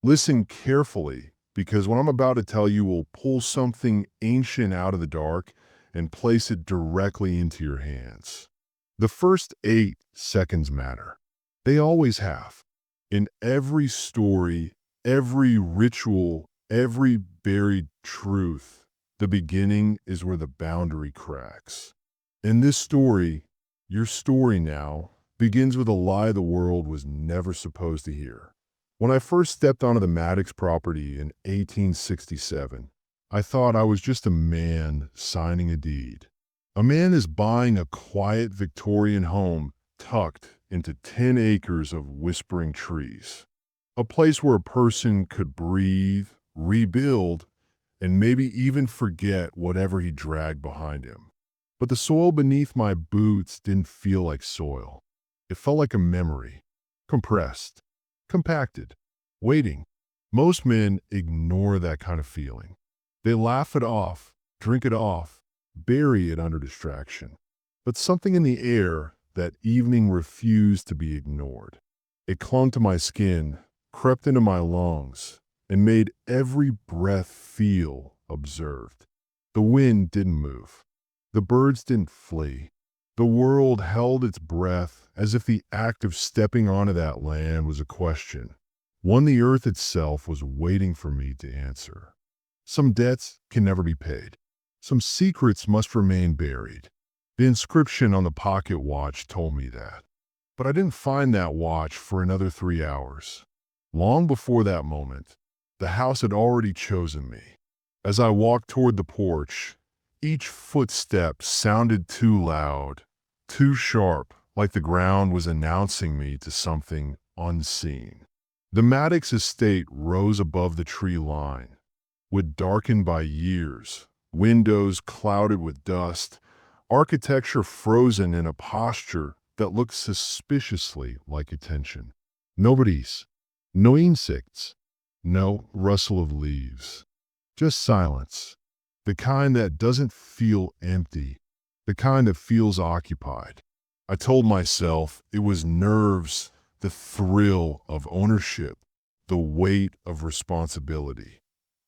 Listen carefully, because what I'm about to tell you will pull something ancient out of the dark and place it directly into your hands. The first 8 seconds matter. They always have. In every story, every ritual, every buried truth, the beginning is where the boundary cracks. In this story, your story now, begins with a lie the world was never supposed to hear. When I first stepped onto the Maddox property in 1867, I thought I was just a man signing a deed. A man is buying a quiet Victorian home tucked into 10 acres of whispering trees. A place where a person could breathe, rebuild, and maybe even forget whatever he dragged behind him. But the soil beneath my boots didn't feel like soil. It felt like a memory, compressed, compacted, waiting. Most men ignore that kind of feeling. They laugh it off, drink it off, bury it under distraction. But something in the air that evening refused to be ignored. It clung to my skin, crept into my lungs, and made every breath feel observed. The wind didn't move. The birds didn't flee. The world held its breath as if the act of stepping onto that land was a question, one the earth itself was waiting for me to answer. Some debts can never be paid. Some secrets must remain buried. The inscription on the pocket watch told me that. But I didn't find that watch for another 3 hours. Long before that moment, the house had already chosen me. As I walked toward the porch, each footstep sounded too loud, too sharp, like the ground was announcing me to something unseen. The Maddox estate rose above the tree line, wood darkened by years, windows clouded with dust, architecture frozen in a posture that looked suspiciously like attention. Nobody's, no insects, no rustle of leaves, just silence. The kind that doesn't feel empty, the kind that feels occupied. I told myself it was nerves, the thrill of ownership, the weight of responsibility.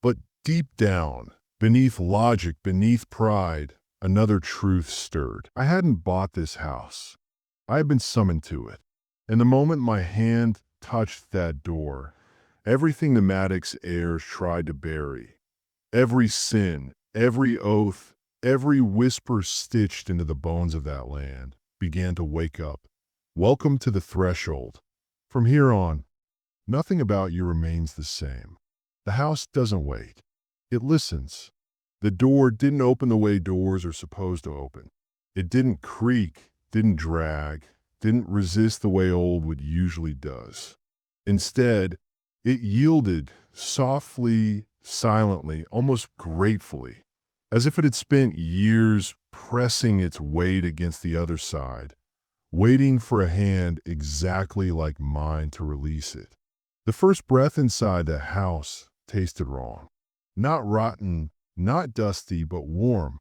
But deep down, beneath logic, beneath pride, another truth stirred. I hadn't bought this house. I had been summoned to it. And the moment my hand touched that door, everything the Maddox heirs tried to bury, every sin, every oath, every whisper stitched into the bones of that land, began to wake up. Welcome to the threshold. From here on, nothing about you remains the same. The house doesn't wait. It listens. The door didn't open the way doors are supposed to open. It didn't creak, didn't drag, didn't resist the way old wood usually does. Instead, it yielded softly, silently, almost gratefully, as if it had spent years pressing its weight against the other side, waiting for a hand exactly like mine to release it. The first breath inside the house tasted wrong. Not rotten, not dusty, but warm,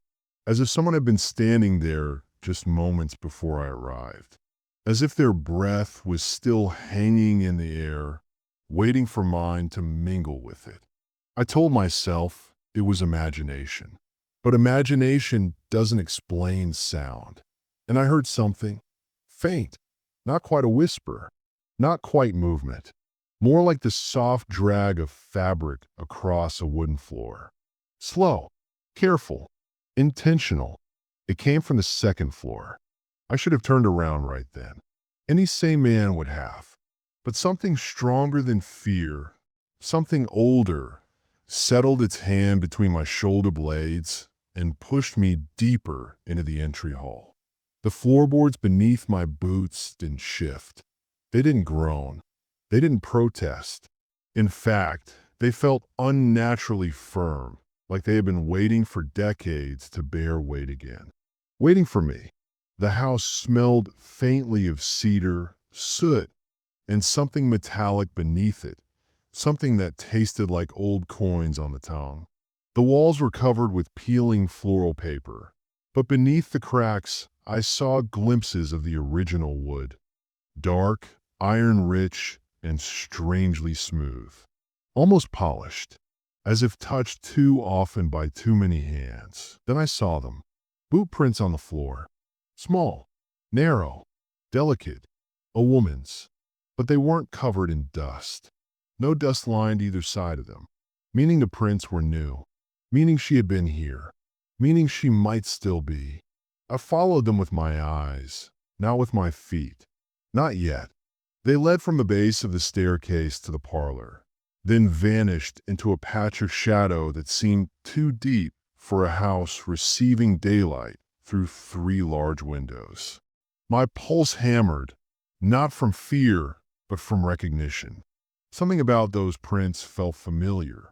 as if someone had been standing there just moments before I arrived. As if their breath was still hanging in the air, waiting for mine to mingle with it. I told myself it was imagination. But imagination doesn't explain sound. And I heard something faint, not quite a whisper, not quite movement, more like the soft drag of fabric across a wooden floor. Slow, careful, intentional. It came from the second floor. I should have turned around right then. Any sane man would have. But something stronger than fear, something older, settled its hand between my shoulder blades and pushed me deeper into the entry hall. The floorboards beneath my boots didn't shift. They didn't groan. They didn't protest. In fact, they felt unnaturally firm, like they had been waiting for decades to bear weight again. Waiting for me. The house smelled faintly of cedar, soot, and something metallic beneath it, something that tasted like old coins on the tongue. The walls were covered with peeling floral paper, but beneath the cracks, I saw glimpses of the original wood. Dark, iron-rich, and strangely smooth. almost polished, as if touched too often by too many hands. Then I saw them. Boot prints on the floor. Small, narrow, delicate, a woman's. But they weren't covered in dust. No dust lined either side of them, meaning the prints were new, meaning she had been here, meaning she might still be. I followed them with my eyes, not with my feet. Not yet. They led from the base of the staircase to the parlor, then vanished into a patch of shadow that seemed too deep for a house receiving daylight through 3 large windows. My pulse hammered, not from fear, but from recognition. Something about those prints felt familiar,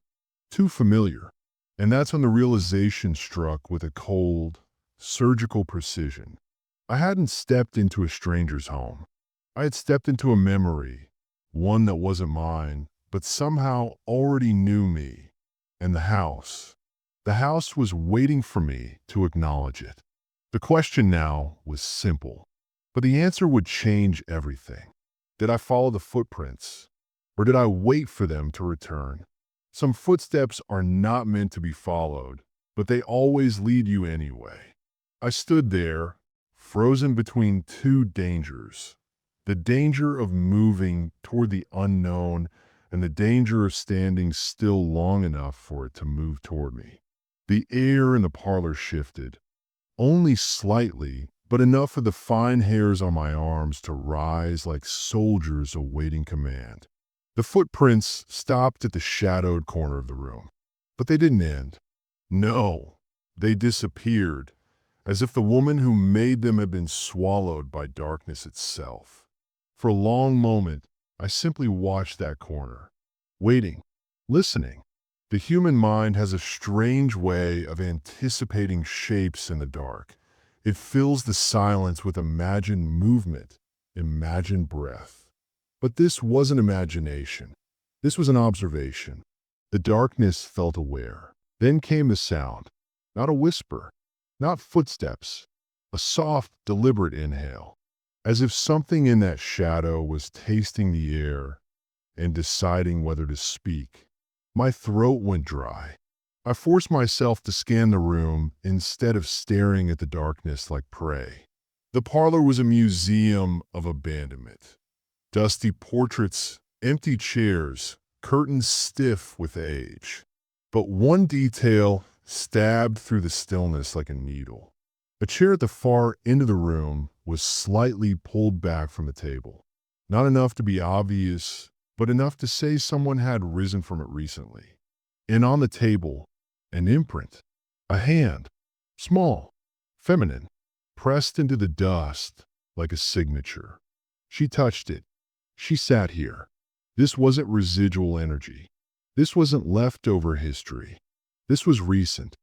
too familiar. And that's when the realization struck with a cold, surgical precision. I hadn't stepped into a stranger's home. I had stepped into a memory, one that wasn't mine, but somehow already knew me. And the house was waiting for me to acknowledge it. The question now was simple, but the answer would change everything. Did I follow the footprints, or did I wait for them to return? Some footsteps are not meant to be followed, but they always lead you anyway. I stood there, frozen between 2 dangers. The danger of moving toward the unknown and the danger of standing still long enough for it to move toward me. The air in the parlor shifted, only slightly, but enough for the fine hairs on my arms to rise like soldiers awaiting command. The footprints stopped at the shadowed corner of the room, but they didn't end. No, they disappeared, as if the woman who made them had been swallowed by darkness itself. For a long moment, I simply watched that corner, waiting, listening. The human mind has a strange way of anticipating shapes in the dark. It fills the silence with imagined movement, imagined breath. But this wasn't imagination. This was an observation. The darkness felt aware. Then came the sound, not a whisper, not footsteps, a soft, deliberate inhale, as if something in that shadow was tasting the air and deciding whether to speak. My throat went dry. I forced myself to scan the room instead of staring at the darkness like prey. The parlor was a museum of abandonment. Dusty portraits, empty chairs, curtains stiff with age. But one detail stabbed through the stillness like a needle. A chair at the far end of the room was slightly pulled back from the table. Not enough to be obvious, but enough to say someone had risen from it recently. And on the table, an imprint, a hand, small, feminine, pressed into the dust like a signature. She touched it. She sat here. This wasn't residual energy. This wasn't leftover history. This was recent,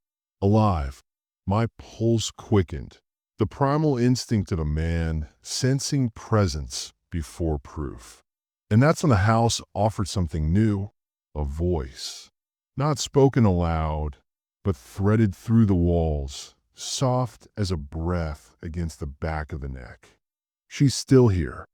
alive. My pulse quickened. The primal instinct of a man sensing presence before proof. And that's when the house offered something new, a voice. Not spoken aloud, but threaded through the walls, soft as a breath against the back of the neck. She's still here.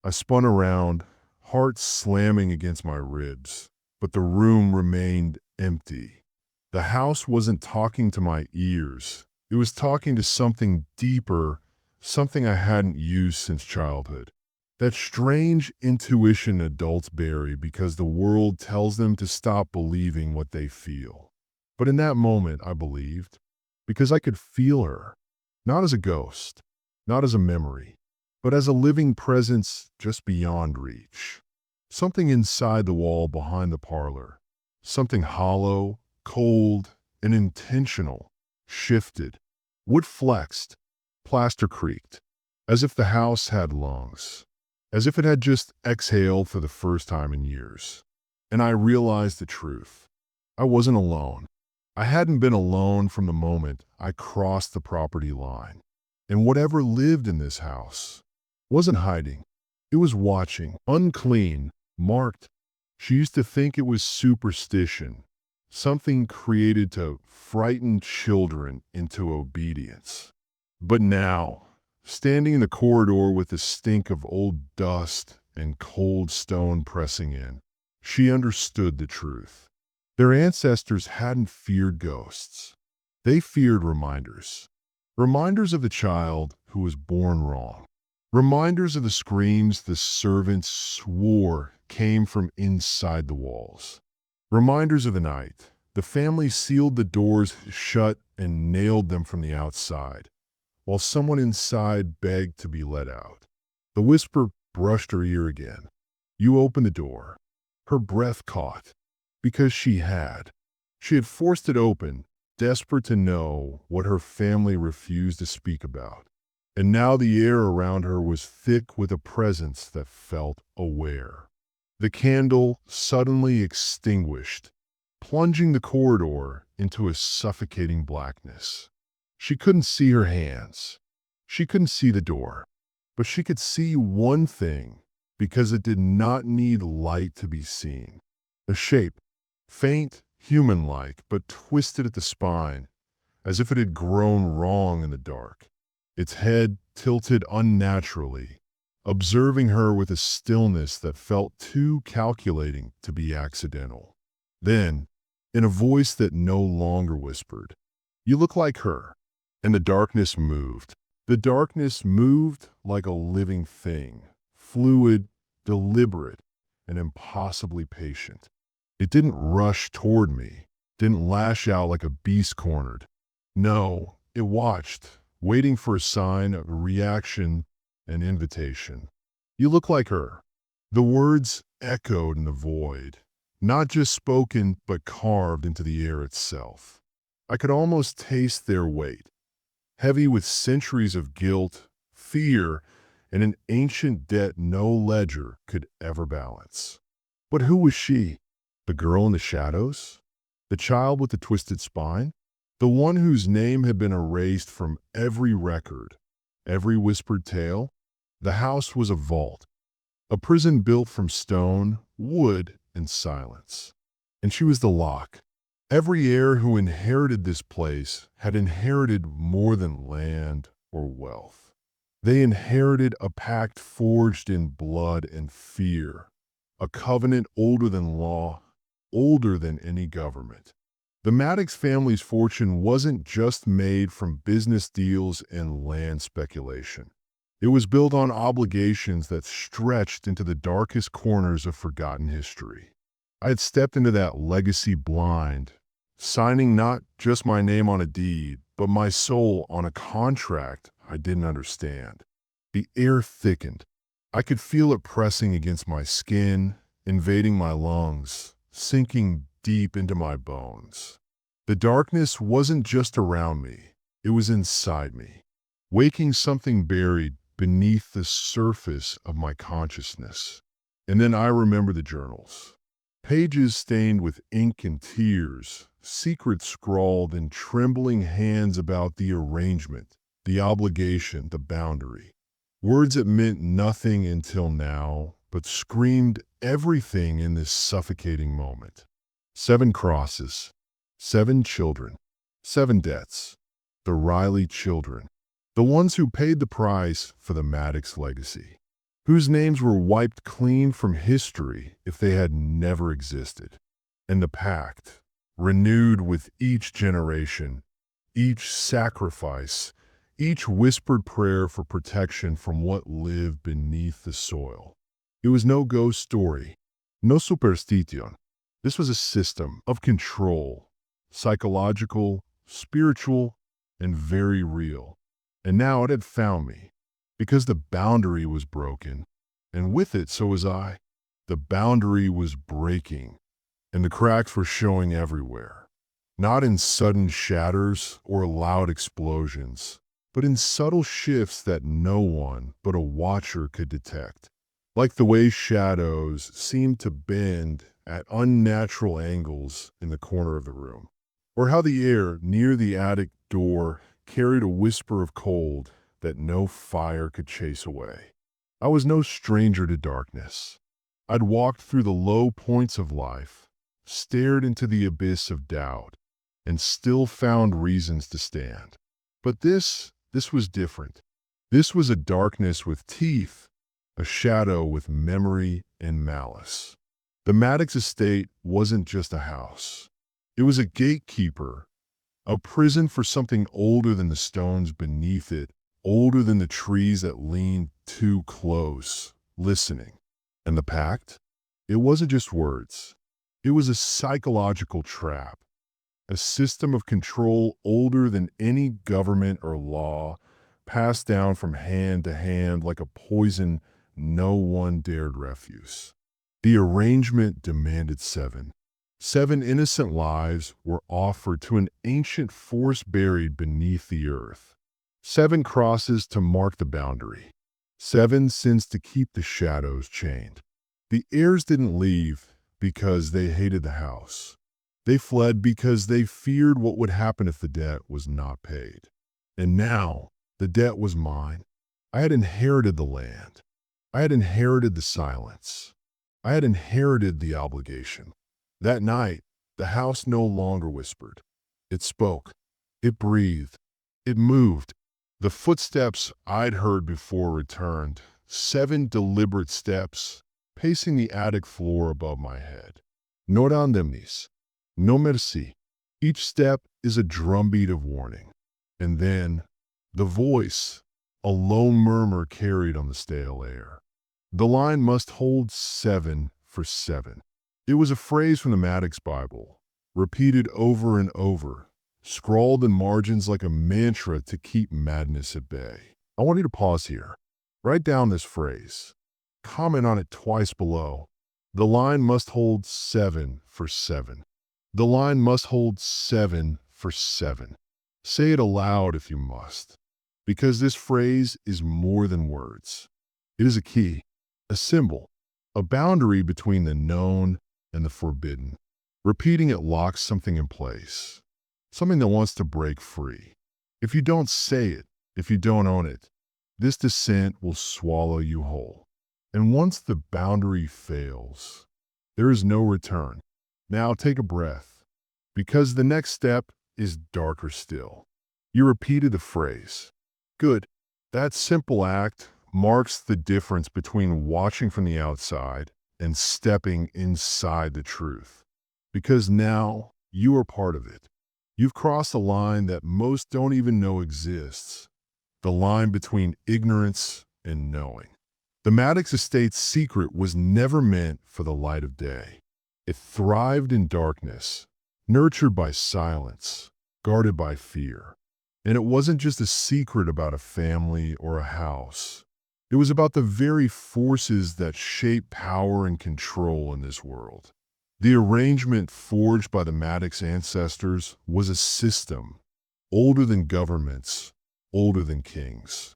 I spun around, heart slamming against my ribs, but the room remained empty. The house wasn't talking to my ears. It was talking to something deeper, something I hadn't used since childhood. That strange intuition adults bury because the world tells them to stop believing what they feel. But in that moment, I believed, because I could feel her, not as a ghost, not as a memory, but as a living presence just beyond reach. Something inside the wall behind the parlor, something hollow, cold, and intentional, shifted. Wood flexed, plaster creaked, as if the house had lungs, as if it had just exhaled for the first time in years. And I realized the truth. I wasn't alone. I hadn't been alone from the moment I crossed the property line. And whatever lived in this house wasn't hiding. It was watching, unclean, marked. She used to think it was superstition, something created to frighten children into obedience. But now, standing in the corridor with the stink of old dust and cold stone pressing in, She understood the truth. Their ancestors hadn't feared ghosts. They feared reminders. Reminders of the child who was born wrong. Reminders of the screams the servants swore came from inside the walls. Reminders of the night. The family sealed the doors shut and nailed them from the outside, while someone inside begged to be let out. The whisper brushed her ear again. You opened the door. Her breath caught, because she had. She had forced it open, desperate to know what her family refused to speak about. And now the air around her was thick with a presence that felt aware. The candle suddenly extinguished, plunging the corridor into a suffocating blackness. She couldn't see her hands. She couldn't see the door. But she could see one thing, because it did not need light to be seen. A shape, faint, human-like, but twisted at the spine, as if it had grown wrong in the dark. Its head tilted unnaturally, observing her with a stillness that felt too calculating to be accidental. Then, in a voice that no longer whispered, "You look like her," and the darkness moved. The darkness moved like a living thing, fluid, deliberate, and impossibly patient. It didn't rush toward me, didn't lash out like a beast cornered. No, it watched, waiting for a sign, a reaction, an invitation. "You look like her." The words echoed in the void, not just spoken, but carved into the air itself. I could almost taste their weight, heavy with centuries of guilt, fear, and an ancient debt no ledger could ever balance. But who was she? The girl in the shadows? The child with the twisted spine? The one whose name had been erased from every record, every whispered tale? The house was a vault, a prison built from stone, wood, and silence. And she was the lock. Every heir who inherited this place had inherited more than land or wealth. They inherited a pact forged in blood and fear, a covenant older than law, older than any government. The Maddox family's fortune wasn't just made from business deals and land speculation. It was built on obligations that stretched into the darkest corners of forgotten history. I had stepped into that legacy blind, signing not just my name on a deed, but my soul on a contract I didn't understand. The air thickened. I could feel it pressing against my skin, invading my lungs, sinking deep into my bones. The darkness wasn't just around me, it was inside me, waking something buried beneath the surface of my consciousness. And then I remember the journals. Pages stained with ink and tears, secrets scrawled in trembling hands about the arrangement, the obligation, the boundary. Words that meant nothing until now, but screamed everything in this suffocating moment. 7 crosses, 7 children, 7 debts. The Riley children, the ones who paid the price for the Maddox legacy, whose names were wiped clean from history if they had never existed. And the pact, renewed with each generation, each sacrifice, each whispered prayer for protection from what lived beneath the soil. It was no ghost story, no superstition. This was a system of control, psychological, spiritual, and very real. And now it had found me, because the boundary was broken, and with it so was I. The boundary was breaking, and the cracks were showing everywhere, not in sudden shatters or loud explosions, but in subtle shifts that no one but a watcher could detect, like the way shadows seemed to bend at unnatural angles in the corner of the room, or how the air near the attic door carried a whisper of cold that no fire could chase away. I was no stranger to darkness. I'd walked through the low points of life, stared into the abyss of doubt, and still found reasons to stand. But this was different. This was a darkness with teeth, a shadow with memory and malice. The Maddox estate wasn't just a house. It was a gatekeeper, a prison for something older than the stones beneath it, older than the trees that leaned too close, listening. And the pact? It wasn't just words. It was a psychological trap, a system of control older than any government or law, passed down from hand to hand like a poison no one dared refuse. The arrangement demanded seven. 7 innocent lives were offered to an ancient force buried beneath the earth. 7 crosses to mark the boundary. 7 sins to keep the shadows chained. The heirs didn't leave because they hated the house. They fled because they feared what would happen if the debt was not paid. And now, the debt was mine. I had inherited the land. I had inherited the silence. I had inherited the obligation. That night, the house no longer whispered. It spoke. It breathed. It moved. The footsteps I'd heard before returned, 7 deliberate steps, pacing the attic floor above my head. No indemnis. No merci. Each step is a drumbeat of warning. And then, the voice, a low murmur carried on the stale air. The line must hold 7 for 7. It was a phrase from the Maddox Bible, repeated over and over, scrawled in margins like a mantra to keep madness at bay. I want you to pause here. Write down this phrase. Comment on it twice below. The line must hold 7 for 7. The line must hold 7 for 7. Say it aloud if you must, because this phrase is more than words. It is a key, a symbol, a boundary between the known and the forbidden. Repeating it locks something in place, something that wants to break free. If you don't say it, if you don't own it, this descent will swallow you whole. And once the boundary fails, there is no return. Now take a breath, because the next step is darker still. You repeated the phrase. Good. That simple act marks the difference between watching from the outside and stepping inside the truth. Because now you are part of it. You've crossed a line that most don't even know exists. The line between ignorance and knowing. The Maddox estate's secret was never meant for the light of day. It thrived in darkness, nurtured by silence, guarded by fear. And it wasn't just a secret about a family or a house. It was about the very forces that shape power and control in this world. The arrangement forged by the Maddox ancestors was a system, older than governments, older than kings.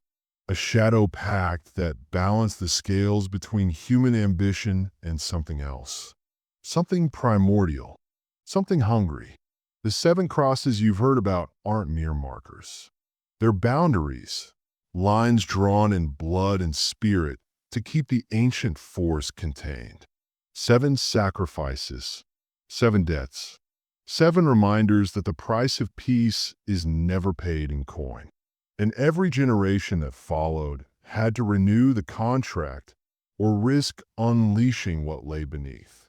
A shadow pact that balanced the scales between human ambition and something else. Something primordial, something hungry. The 7 crosses you've heard about aren't mere markers. They're boundaries, lines drawn in blood and spirit to keep the ancient force contained. 7 sacrifices, 7 debts, 7 reminders that the price of peace is never paid in coin. And every generation that followed had to renew the contract or risk unleashing what lay beneath.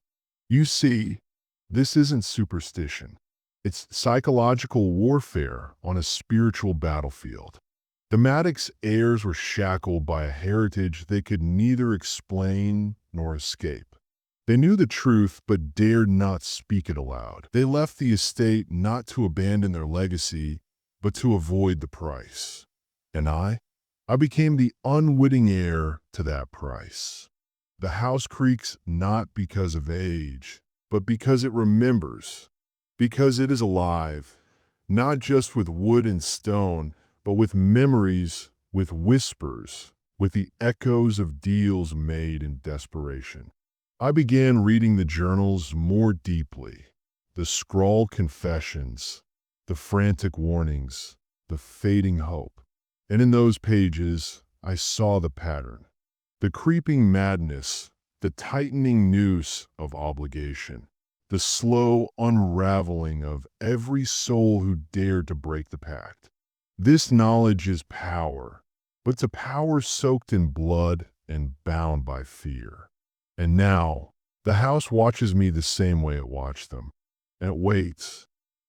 You see, this isn't superstition. It's psychological warfare on a spiritual battlefield. The Maddox heirs were shackled by a heritage they could neither explain nor escape. They knew the truth but dared not speak it aloud. They left the estate not to abandon their legacy, but to avoid the price. And I became the unwitting heir to that price. The house creaks not because of age, but because it remembers, because it is alive, not just with wood and stone, but with memories, with whispers, with the echoes of deals made in desperation. I began reading the journals more deeply, the scrawled confessions, the frantic warnings, the fading hope. And in those pages, I saw the pattern, the creeping madness, the tightening noose of obligation, the slow unraveling of every soul who dared to break the pact. This knowledge is power, but it's a power soaked in blood and bound by fear. And now, The house watches me the same way it watched them, and it waits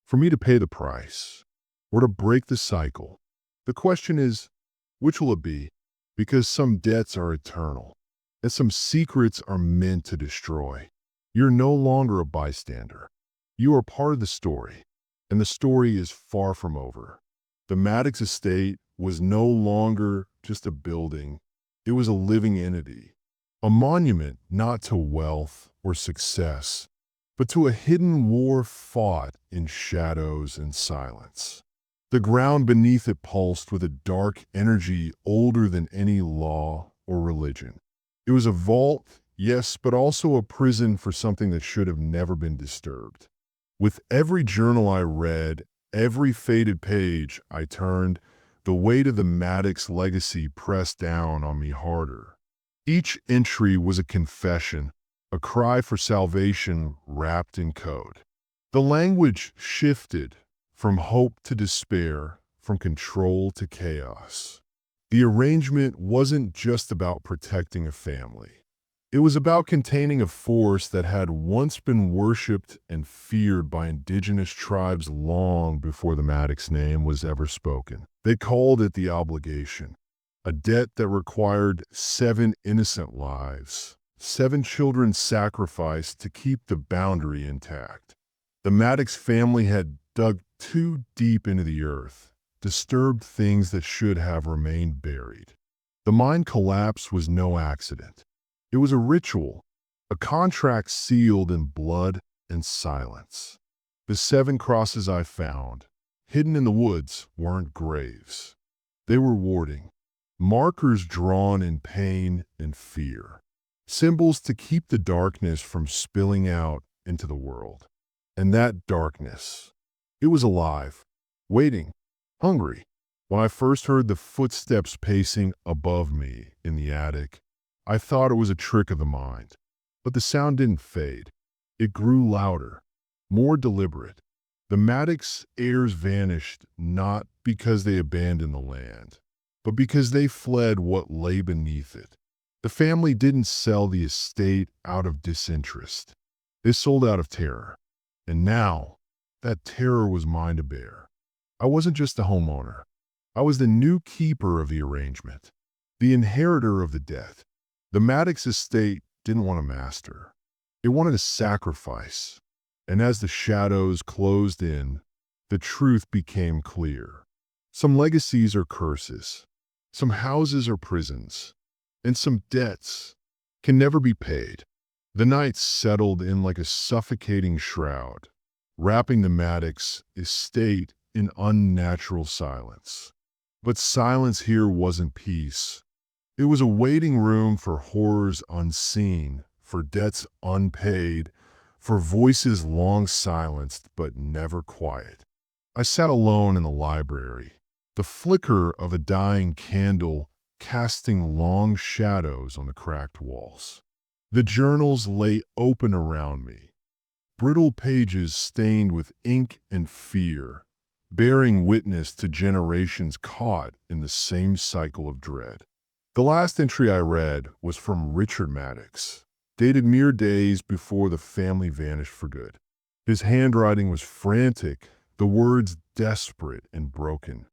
for me to pay the price or to break the cycle. The question is, which will it be? Because some debts are eternal, and some secrets are meant to destroy. You're no longer a bystander. You are part of the story, and the story is far from over. The Maddox estate was no longer just a building. It was a living entity, a monument not to wealth or success, but to a hidden war fought in shadows and silence. The ground beneath it pulsed with a dark energy older than any law or religion. It was a vault, yes, but also a prison for something that should have never been disturbed. With every journal I read, every faded page I turned, the weight of the Maddox legacy pressed down on me harder. Each entry was a confession, a cry for salvation wrapped in code. The language shifted from hope to despair, from control to chaos. The arrangement wasn't just about protecting a family. It was about containing a force that had once been worshipped and feared by indigenous tribes long before the Maddox name was ever spoken. They called it the obligation, a debt that required 7 innocent lives, 7 children sacrificed to keep the boundary intact. The Maddox family had dug too deep into the earth, disturbed things that should have remained buried. The mine collapse was no accident. It was a ritual, a contract sealed in blood and silence. The 7 crosses I found, hidden in the woods, weren't graves. They were warding, markers drawn in pain and fear, symbols to keep the darkness from spilling out into the world. And that darkness, it was alive, waiting, hungry. When I first heard the footsteps pacing above me in the attic, I thought it was a trick of the mind. But the sound didn't fade. It grew louder, more deliberate. The Maddox heirs vanished not because they abandoned the land, but because they fled what lay beneath it. The family didn't sell the estate out of disinterest. They sold out of terror. And now, that terror was mine to bear. I wasn't just a homeowner. I was the new keeper of the arrangement, the inheritor of the debt. The Maddox estate didn't want a master. It wanted a sacrifice. And as the shadows closed in, the truth became clear. Some legacies are curses. Some houses are prisons. And some debts can never be paid. The night settled in like a suffocating shroud, wrapping the Maddox estate in unnatural silence. But silence here wasn't peace. It was a waiting room for horrors unseen, for debts unpaid, for voices long silenced but never quiet. I sat alone in the library, the flicker of a dying candle casting long shadows on the cracked walls. The journals lay open around me, brittle pages stained with ink and fear, bearing witness to generations caught in the same cycle of dread. The last entry I read was from Richard Maddox, dated mere days before the family vanished for good. His handwriting was frantic, the words desperate and broken.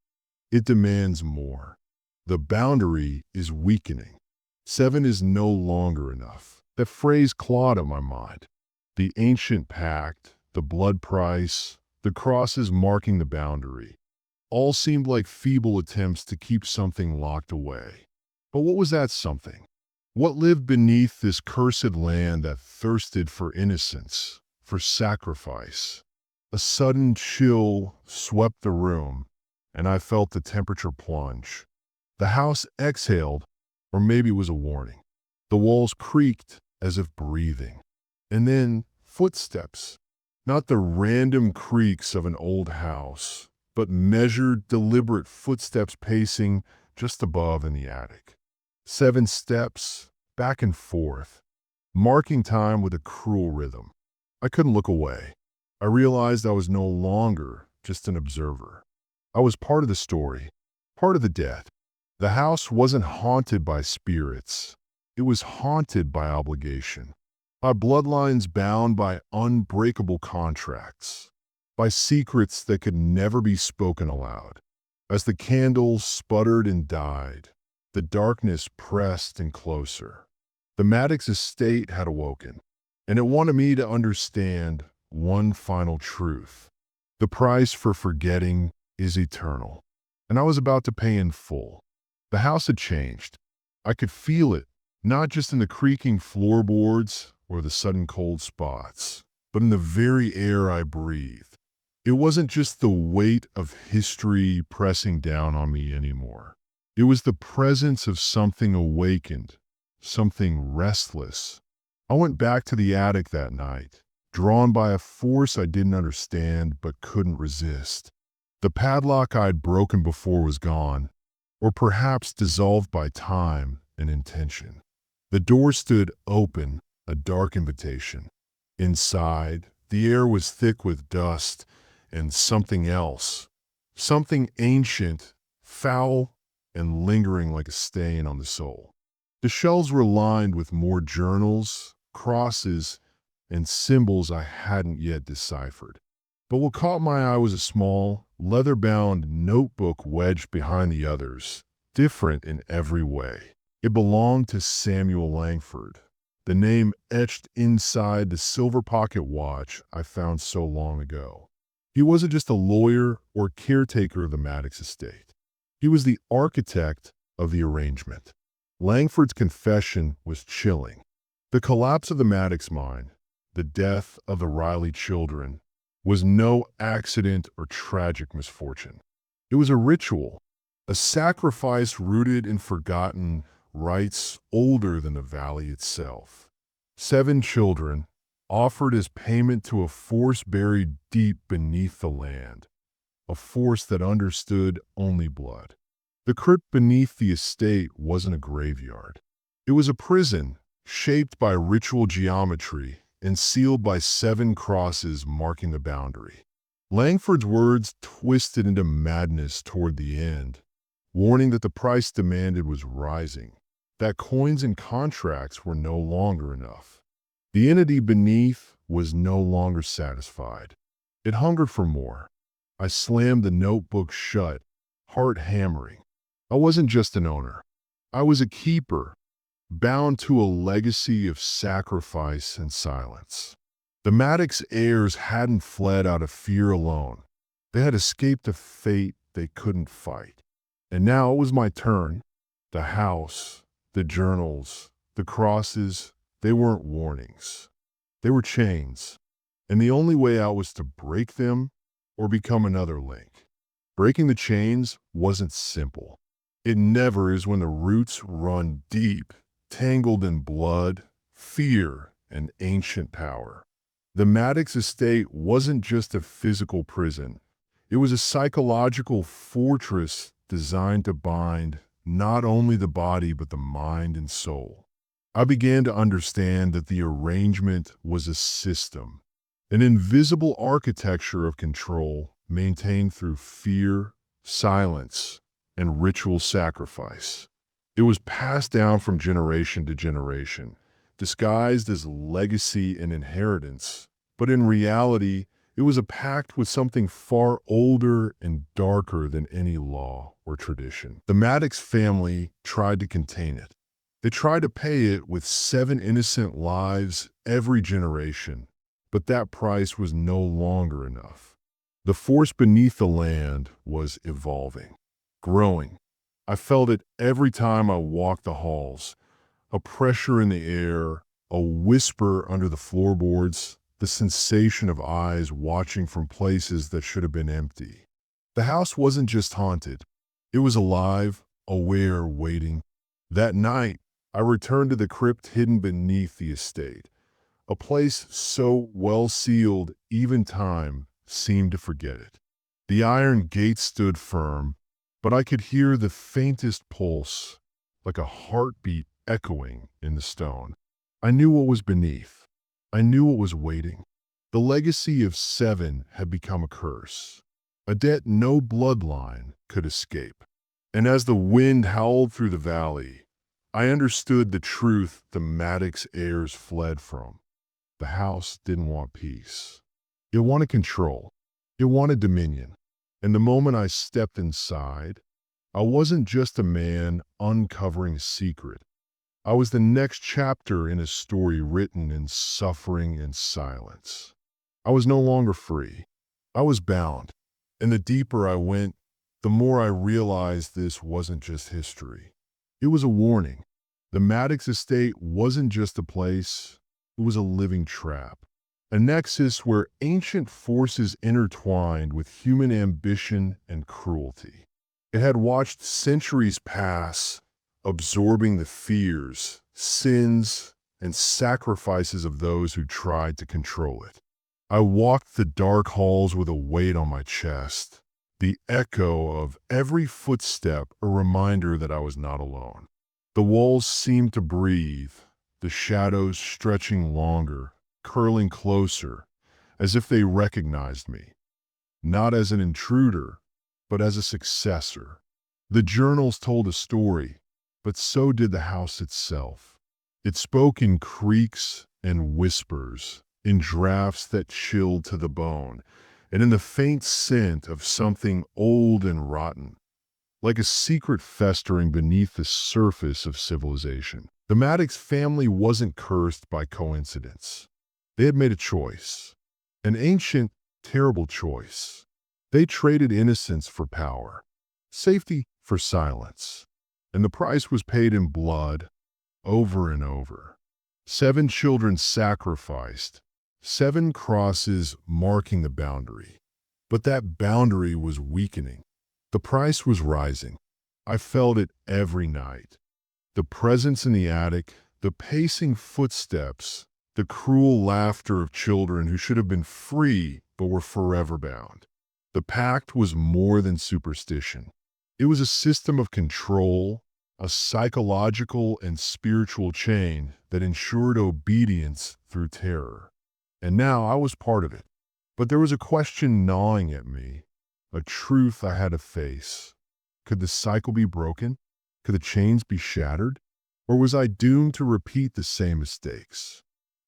It demands more. The boundary is weakening. 7 is no longer enough. That phrase clawed at my mind. The ancient pact, the blood price, the crosses marking the boundary, all seemed like feeble attempts to keep something locked away. But what was that something? What lived beneath this cursed land that thirsted for innocence, for sacrifice? A sudden chill swept the room, and I felt the temperature plunge. The house exhaled, or maybe it was a warning. The walls creaked as if breathing. And then footsteps, not the random creaks of an old house, but measured, deliberate footsteps pacing just above in the attic. 7 steps, back and forth, marking time with a cruel rhythm. I couldn't look away. I realized I was no longer just an observer. I was part of the story, part of the debt. The house wasn't haunted by spirits. It was haunted by obligation. by bloodlines bound by unbreakable contracts, by secrets that could never be spoken aloud. As the candles sputtered and died, the darkness pressed in closer. The Maddox estate had awoken, and it wanted me to understand one final truth. The price for forgetting is eternal, and I was about to pay in full. The house had changed. I could feel it, not just in the creaking floorboards or the sudden cold spots, but in the very air I breathed. It wasn't just the weight of history pressing down on me anymore. It was the presence of something awakened, something restless. I went back to the attic that night, drawn by a force I didn't understand but couldn't resist. The padlock I'd broken before was gone, or perhaps dissolved by time and intention. The door stood open, a dark invitation. Inside, the air was thick with dust and something else, something ancient, foul, and lingering like a stain on the soul. The shelves were lined with more journals, crosses, and symbols I hadn't yet deciphered. But what caught my eye was a small, leather-bound notebook wedged behind the others, different in every way. It belonged to Samuel Langford, the name etched inside the silver pocket watch I found so long ago. He wasn't just a lawyer or caretaker of the Maddox estate. He was the architect of the arrangement. Langford's confession was chilling. The collapse of the Maddox mine, the death of the Riley children, was no accident or tragic misfortune. It was a ritual, a sacrifice rooted in forgotten rites older than the valley itself. 7 children, offered as payment to a force buried deep beneath the land, a force that understood only blood. The crypt beneath the estate wasn't a graveyard. It was a prison, shaped by ritual geometry and sealed by 7 crosses marking the boundary. Langford's words twisted into madness toward the end, warning that the price demanded was rising, that coins and contracts were no longer enough. The entity beneath was no longer satisfied. It hungered for more. I slammed the notebook shut, heart hammering. I wasn't just an owner. I was a keeper, bound to a legacy of sacrifice and silence. The Maddox heirs hadn't fled out of fear alone. They had escaped a fate they couldn't fight. And now it was my turn. The house, the journals, the crosses, they weren't warnings. They were chains. And the only way out was to break them or become another link. Breaking the chains wasn't simple. It never is when the roots run deep, tangled in blood, fear, and ancient power. The Maddox estate wasn't just a physical prison. It was a psychological fortress designed to bind not only the body but the mind and soul. I began to understand that the arrangement was a system, an invisible architecture of control maintained through fear, silence, and ritual sacrifice. It was passed down from generation to generation, disguised as legacy and inheritance, but in reality, it was a pact with something far older and darker than any law or tradition. The Maddox family tried to contain it. They tried to pay it with 7 innocent lives every generation, but that price was no longer enough. The force beneath the land was evolving, growing. I felt it every time I walked the halls, a pressure in the air, a whisper under the floorboards, the sensation of eyes watching from places that should have been empty. The house wasn't just haunted. It was alive, aware, waiting. That night, I returned to the crypt hidden beneath the estate, a place so well sealed even time seemed to forget it. The iron gate stood firm, but I could hear the faintest pulse, like a heartbeat echoing in the stone. I knew what was beneath. I knew what was waiting. The legacy of 7 had become a curse, a debt no bloodline could escape. And as the wind howled through the valley, I understood the truth the Maddox heirs fled from. The house didn't want peace. It wanted control. It wanted dominion. And the moment I stepped inside, I wasn't just a man uncovering a secret. I was the next chapter in a story written in suffering and silence. I was no longer free. I was bound. And the deeper I went, the more I realized this wasn't just history. It was a warning. The Maddox estate wasn't just a place, it was a living trap. A nexus where ancient forces intertwined with human ambition and cruelty. It had watched centuries pass, absorbing the fears, sins, and sacrifices of those who tried to control it. I walked the dark halls with a weight on my chest, the echo of every footstep a reminder that I was not alone. The walls seemed to breathe, the shadows stretching longer, curling closer, as if they recognized me, not as an intruder, but as a successor. The journals told a story, but so did the house itself. It spoke in creaks and whispers, in drafts that chilled to the bone, and in the faint scent of something old and rotten, like a secret festering beneath the surface of civilization. The Maddox family wasn't cursed by coincidence. They had made a choice, an ancient, terrible choice. They traded innocence for power, safety for silence, and the price was paid in blood over and over. 7 children sacrificed, 7 crosses marking the boundary. But that boundary was weakening. The price was rising. I felt it every night. The presence in the attic, the pacing footsteps, the cruel laughter of children who should have been free but were forever bound. The pact was more than superstition. It was a system of control, a psychological and spiritual chain that ensured obedience through terror. And now I was part of it. But there was a question gnawing at me, a truth I had to face. Could the cycle be broken? Could the chains be shattered? Or was I doomed to repeat the same mistakes?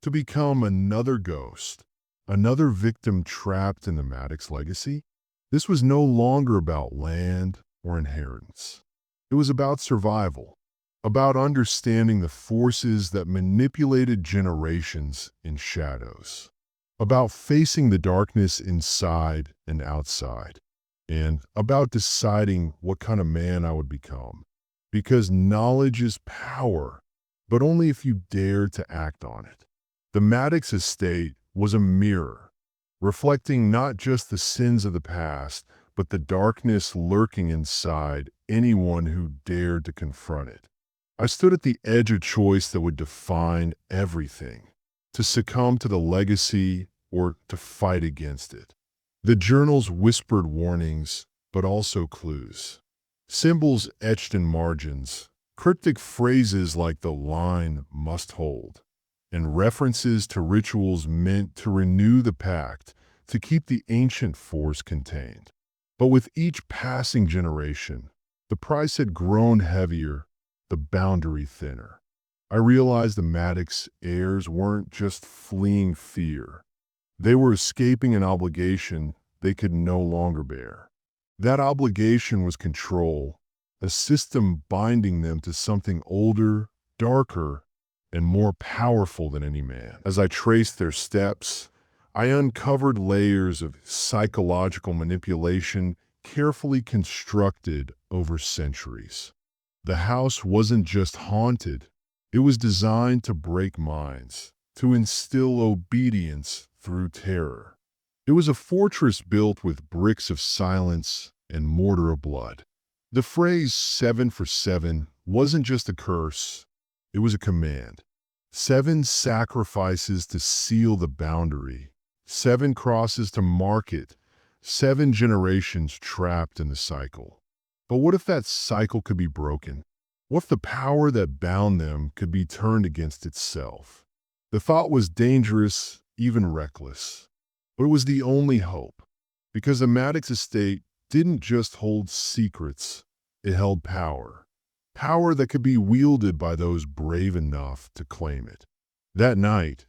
To become another ghost, another victim trapped in the Maddox legacy? This was no longer about land or inheritance. It was about survival, about understanding the forces that manipulated generations in shadows, about facing the darkness inside and outside, and about deciding what kind of man I would become. Because knowledge is power, but only if you dare to act on it. The Maddox estate was a mirror, reflecting not just the sins of the past, but the darkness lurking inside anyone who dared to confront it. I stood at the edge of choice that would define everything, to succumb to the legacy or to fight against it. The journals whispered warnings, but also clues. Symbols etched in margins, cryptic phrases like the line must hold, and references to rituals meant to renew the pact, to keep the ancient force contained. But with each passing generation, the price had grown heavier, the boundary thinner. I realized the Maddox heirs weren't just fleeing fear. They were escaping an obligation they could no longer bear. That obligation was control, a system binding them to something older, darker, and more powerful than any man. As I traced their steps, I uncovered layers of psychological manipulation carefully constructed over centuries. The house wasn't just haunted, it was designed to break minds, to instill obedience through terror. It was a fortress built with bricks of silence and mortar of blood. The phrase 7 for 7 wasn't just a curse, it was a command. 7 sacrifices to seal the boundary, 7 crosses to mark it, 7 generations trapped in the cycle. But what if that cycle could be broken? What if the power that bound them could be turned against itself? The thought was dangerous, even reckless. But it was the only hope, because the Maddox estate didn't just hold secrets, it held power. Power that could be wielded by those brave enough to claim it. That night,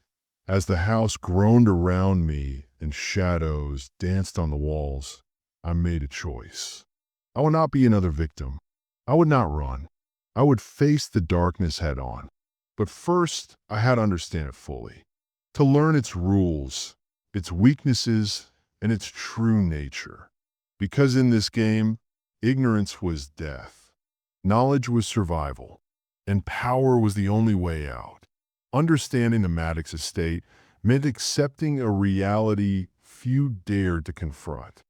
As the house groaned around me and shadows danced on the walls, I made a choice. I would not be another victim. I would not run. I would face the darkness head on. But first, I had to understand it fully. To learn its rules, its weaknesses, and its true nature. Because in this game, ignorance was death. Knowledge was survival. And power was the only way out. Understanding the Maddox estate meant accepting a reality few dared to confront.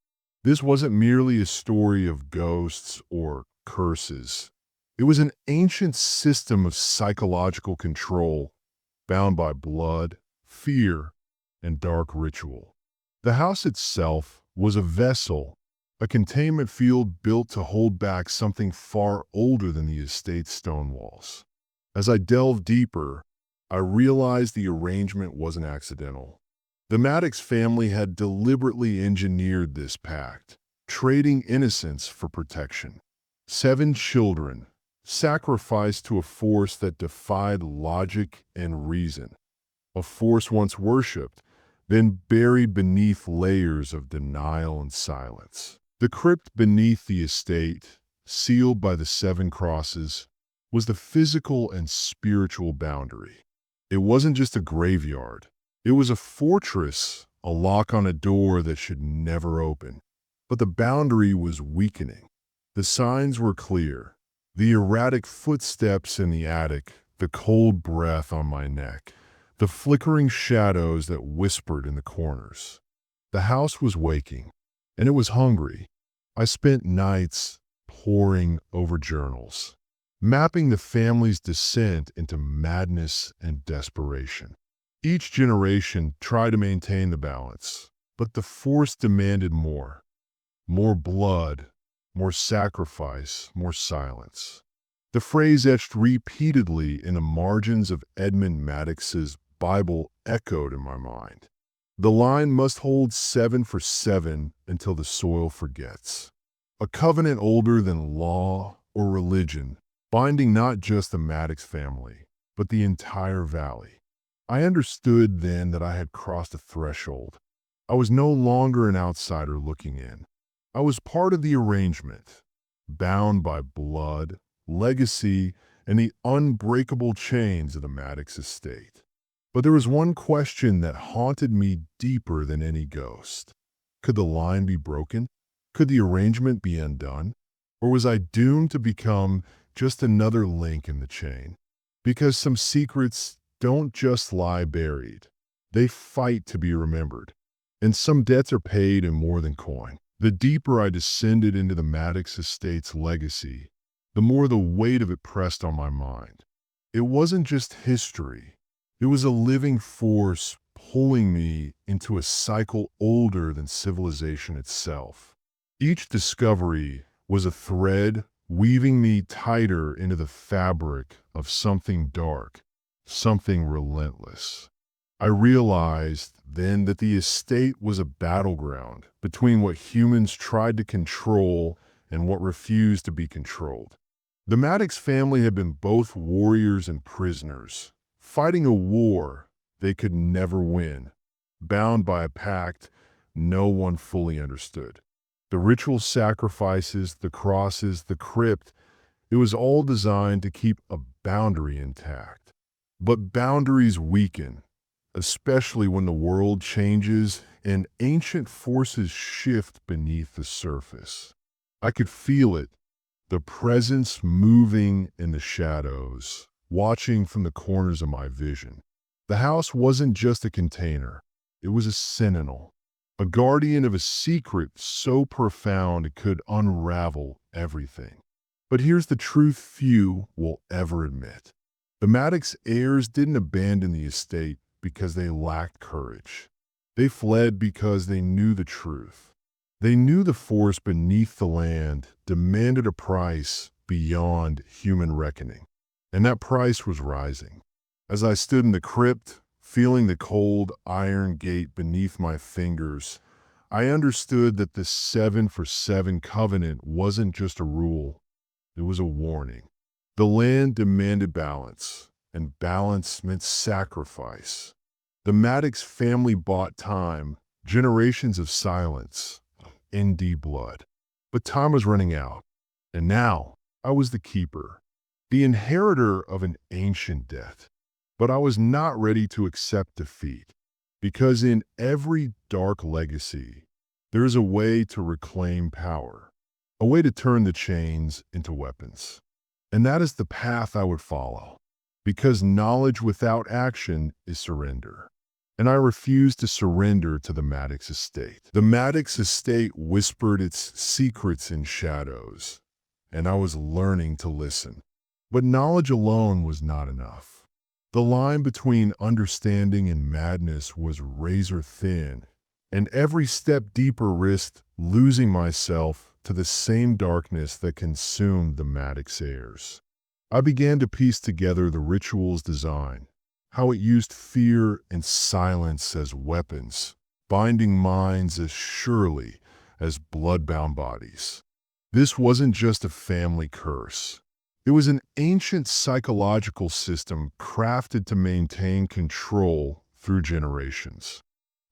This wasn't merely a story of ghosts or curses. It was an ancient system of psychological control, bound by blood, fear, and dark ritual. The house itself was a vessel, a containment field built to hold back something far older than the estate's stone walls. As I delved deeper, I realized the arrangement wasn't accidental. The Maddox family had deliberately engineered this pact, trading innocence for protection. 7 children, sacrificed to a force that defied logic and reason. A force once worshipped, then buried beneath layers of denial and silence. The crypt beneath the estate, sealed by the 7 crosses, was the physical and spiritual boundary. It wasn't just a graveyard. It was a fortress, a lock on a door that should never open. But the boundary was weakening. The signs were clear. The erratic footsteps in the attic, the cold breath on my neck, the flickering shadows that whispered in the corners. The house was waking, and it was hungry. I spent nights poring over journals, mapping the family's descent into madness and desperation. Each generation tried to maintain the balance, but the force demanded more. More blood, more sacrifice, more silence. The phrase etched repeatedly in the margins of Edmund Maddox's Bible echoed in my mind. The line must hold 7 for 7 until the soil forgets. A covenant older than law or religion, binding not just the Maddox family, but the entire valley. I understood then that I had crossed a threshold. I was no longer an outsider looking in. I was part of the arrangement, bound by blood, legacy, and the unbreakable chains of the Maddox estate. But there was one question that haunted me deeper than any ghost. Could the line be broken? Could the arrangement be undone? Or was I doomed to become just another link in the chain? Because some secrets don't just lie buried. They fight to be remembered. And some debts are paid in more than coin. The deeper I descended into the Maddox estate's legacy, the more the weight of it pressed on my mind. It wasn't just history. It was a living force pulling me into a cycle older than civilization itself. Each discovery was a thread weaving me tighter into the fabric of something dark, something relentless. I realized then that the estate was a battleground between what humans tried to control and what refused to be controlled. The Maddox family had been both warriors and prisoners, fighting a war they could never win, bound by a pact no one fully understood. The ritual sacrifices, the crosses, the crypt, it was all designed to keep a boundary intact. But boundaries weaken, especially when the world changes and ancient forces shift beneath the surface. I could feel it, the presence moving in the shadows, watching from the corners of my vision. The house wasn't just a container, it was a sentinel, a guardian of a secret so profound it could unravel everything. But here's the truth few will ever admit. The Maddox heirs didn't abandon the estate because they lacked courage. They fled because they knew the truth. They knew the force beneath the land demanded a price beyond human reckoning. And that price was rising. As I stood in the crypt, feeling the cold iron gate beneath my fingers, I understood that the 7 for 7 covenant wasn't just a rule, it was a warning. The land demanded balance, and balance meant sacrifice. The Maddox family bought time, generations of silence, ND blood. But time was running out, and now I was the keeper, the inheritor of an ancient debt. But I was not ready to accept defeat, because in every dark legacy, there is a way to reclaim power, a way to turn the chains into weapons. And that is the path I would follow, because knowledge without action is surrender. And I refused to surrender to the Maddox estate. The Maddox estate whispered its secrets in shadows, and I was learning to listen. But knowledge alone was not enough. The line between understanding and madness was razor thin, and every step deeper risked losing myself to the same darkness that consumed the Maddox heirs. I began to piece together the ritual's design, how it used fear and silence as weapons, binding minds as surely as blood-bound bodies. This wasn't just a family curse. It was an ancient psychological system crafted to maintain control through generations.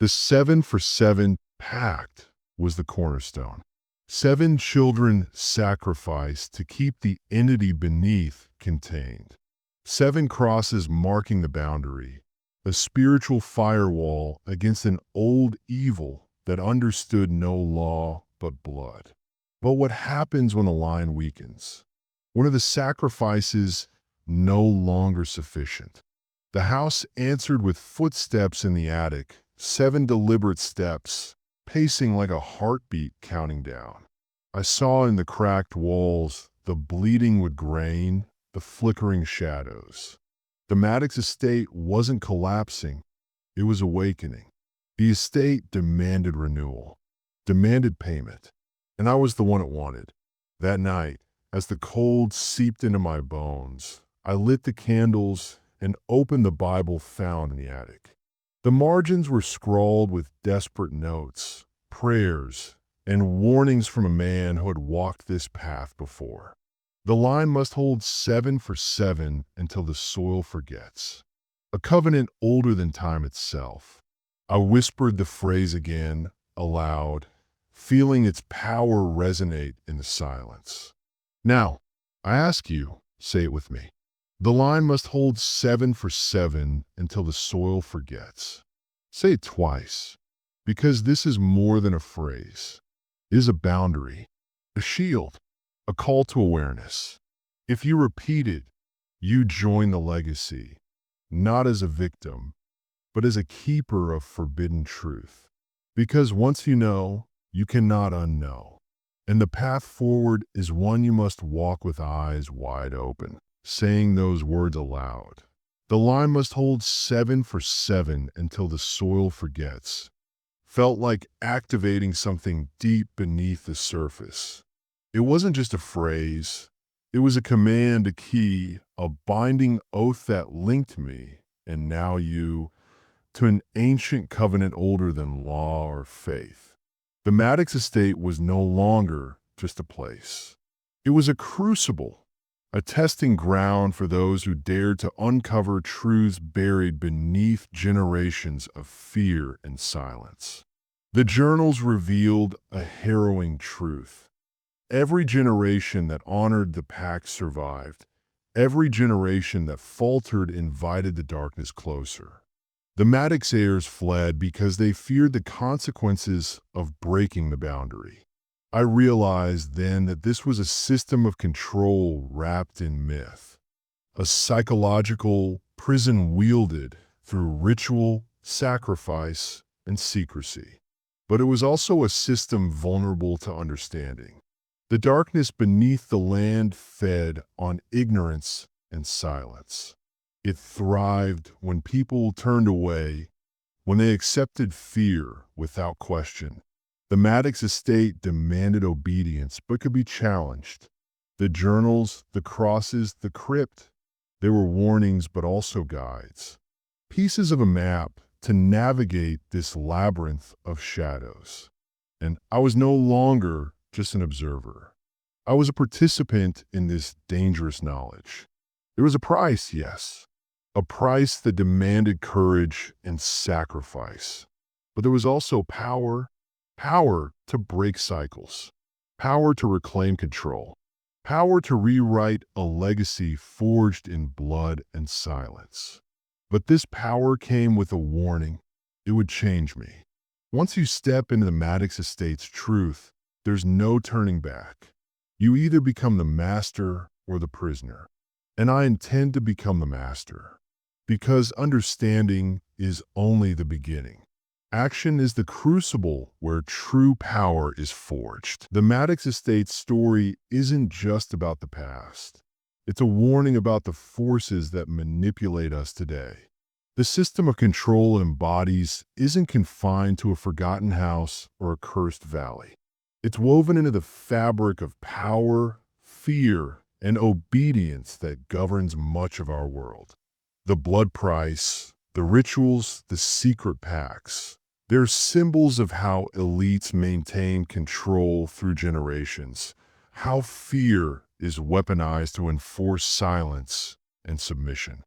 The 7-for-7 pact was the cornerstone. 7 children sacrificed to keep the entity beneath contained. 7 crosses marking the boundary, a spiritual firewall against an old evil that understood no law but blood. But what happens when the line weakens? When are the sacrifices no longer sufficient? The house answered with footsteps in the attic, 7 deliberate steps, pacing like a heartbeat counting down. I saw in the cracked walls the bleeding wood grain, the flickering shadows. The Maddox estate wasn't collapsing, it was awakening. The estate demanded renewal, demanded payment, and I was the one it wanted. That night, as the cold seeped into my bones, I lit the candles and opened the Bible found in the attic. The margins were scrawled with desperate notes, prayers, and warnings from a man who had walked this path before. The line must hold 7-for-7 until the soil forgets. A covenant older than time itself. I whispered the phrase again, aloud, feeling its power resonate in the silence. Now, I ask you, say it with me. The line must hold 7-for-7 until the soil forgets. Say it twice, because this is more than a phrase. It is a boundary, a shield, a call to awareness. If you repeat it, you join the legacy, not as a victim, but as a keeper of forbidden truth. Because once you know, you cannot unknow. And the path forward is one you must walk with eyes wide open, saying those words aloud. The line must hold 7-for-7 until the soil forgets. Felt like activating something deep beneath the surface. It wasn't just a phrase. It was a command, a key, a binding oath that linked me, and now you, to an ancient covenant older than law or faith. The Maddox estate was no longer just a place. It was a crucible, a testing ground for those who dared to uncover truths buried beneath generations of fear and silence. The journals revealed a harrowing truth. Every generation that honored the pact survived. Every generation that faltered invited the darkness closer. The Maddox heirs fled because they feared the consequences of breaking the boundary. I realized then that this was a system of control wrapped in myth, a psychological prison wielded through ritual, sacrifice, and secrecy. But it was also a system vulnerable to understanding. The darkness beneath the land fed on ignorance and silence. It thrived when people turned away, when they accepted fear without question. The Maddox estate demanded obedience but could be challenged. The journals, the crosses, the crypt, they were warnings but also guides. Pieces of a map to navigate this labyrinth of shadows. And I was no longer just an observer. I was a participant in this dangerous knowledge. There was a price, yes. a price that demanded courage and sacrifice. But there was also power, power to break cycles, power to reclaim control, power to rewrite a legacy forged in blood and silence. But this power came with a warning. It would change me. Once you step into the Maddox Estate's truth, there's no turning back. You either become the master or the prisoner. And I intend to become the master. Because understanding is only the beginning. Action is the crucible where true power is forged. The Maddox Estate's story isn't just about the past. It's a warning about the forces that manipulate us today. The system of control it embodies isn't confined to a forgotten house or a cursed valley. It's woven into the fabric of power, fear, and obedience that governs much of our world. The blood price, the rituals, the secret pacts, they're symbols of how elites maintain control through generations, how fear is weaponized to enforce silence and submission.